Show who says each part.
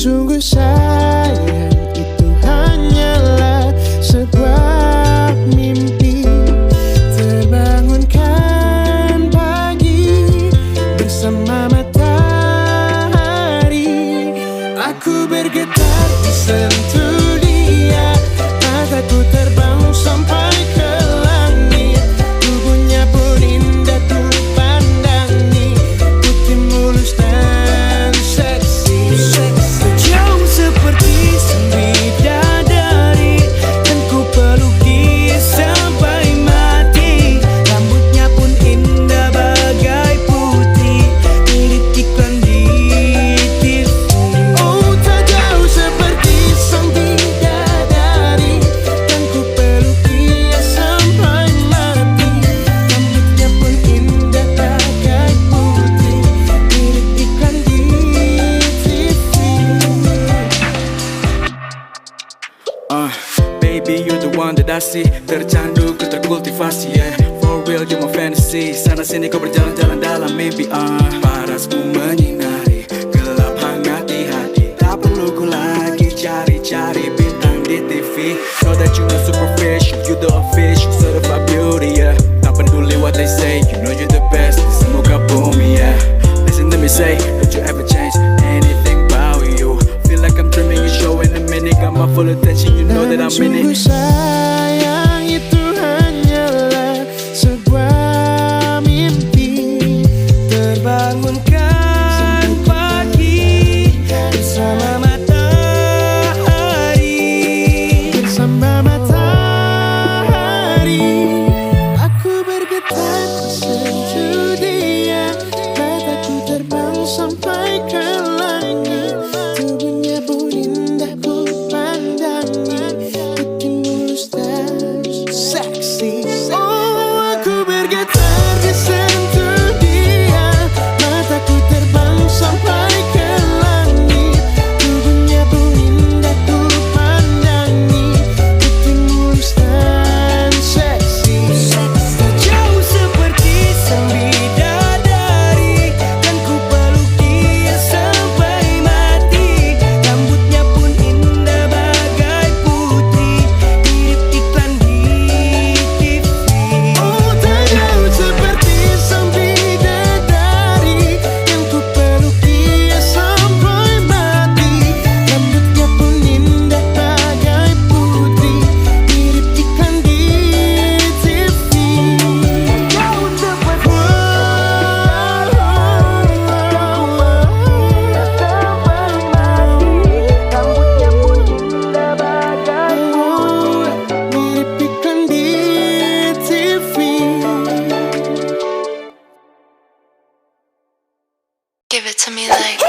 Speaker 1: Sungguh sayang, itu hanyalah sebuah mimpi. Terbangunkan pagi bersama matahari. Aku bergetar disentuh dia, mataku terbang sampai ke langit. Tubuhnya pun indah ku pandangi, putih mulus dan seksi. Jauh seperti sang bidadari, dan ku peluk dia sampai mati. Rambutnya pun indah bagai putri, mirip iklan di TV. Oh, tak jauh seperti sang bidadari, dan ku peluk dia sampai mati. Rambutnya pun indah bagai putri, mirip iklan di TV.
Speaker 2: Baby, you're the one that I see. Tercandu, ku terkultivasi, yeah. For real, you're my fantasy. Sana sini kau berjalan-jalan dalam mimpi, parasmu menyinari, gelap hangat di hati. Tak perlu ku lagi cari-cari bintang di TV. Know that you're not superficial, you the official certified beauty, yeah. Tak peduli what they say, you know you're the best. Semoga bumi, yeah. Listen to me say, don't you ever change anything about you. Feel like I'm dreaming, you show in a minute. Got my full attention, you know that I'm in
Speaker 1: Sungguh
Speaker 2: it.
Speaker 1: sayang, itu hanyalah sebuah mimpi. Terbangunkan pagi bersama matahari. Bersama matahari, aku bergetar tersentuh dia, mataku terbang sampai ke langit. Tubuhnya pun indah ku pandangi, putih mulus dan seksi. Oh, aku bergetar disentuh dia, mataku terbang sampai ke langit. Tubuhnya pun indah ku pandangi, putih mulus dan seksi. Jauh seperti sang bidadari, dan ku peluk dia sampai mati. Rambutnya pun indah bagai putri, mirip iklan di TV. Oh, tak jauh seperti sang bidadari, yang ku peluk dia sampai mati. Rambutnya pun indah bagai putri, mirip iklan di TV. Jauh seperti rambutnya pun indah bagai putri, mirip iklan di TV.
Speaker 3: Give it to me like